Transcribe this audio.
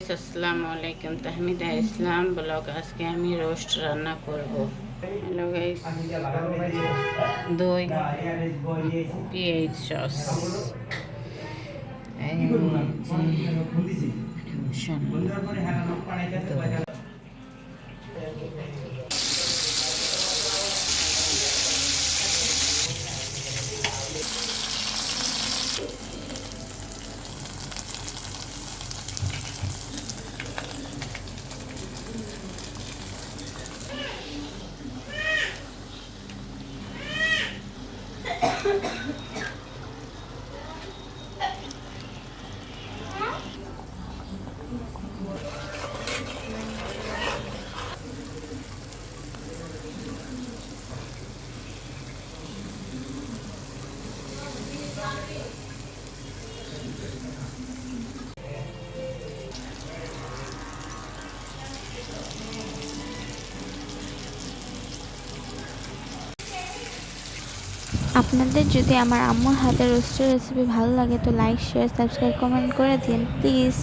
আসসালামু আলাইকুম, তাহমিদা ইসলাম ব্লগ। আজকে আমি রোস্ট রান্না করব। হ্যালো গাইস, দই, পেঁয়াজ সস, এই যে মশলা, আপনাদের যদি আমার আম্মুর হাতের রোস্টের রেসিপি ভালো লাগে তো লাইক শেয়ার সাবস্ক্রাইব কমেন্ট করে দিন প্লিজ।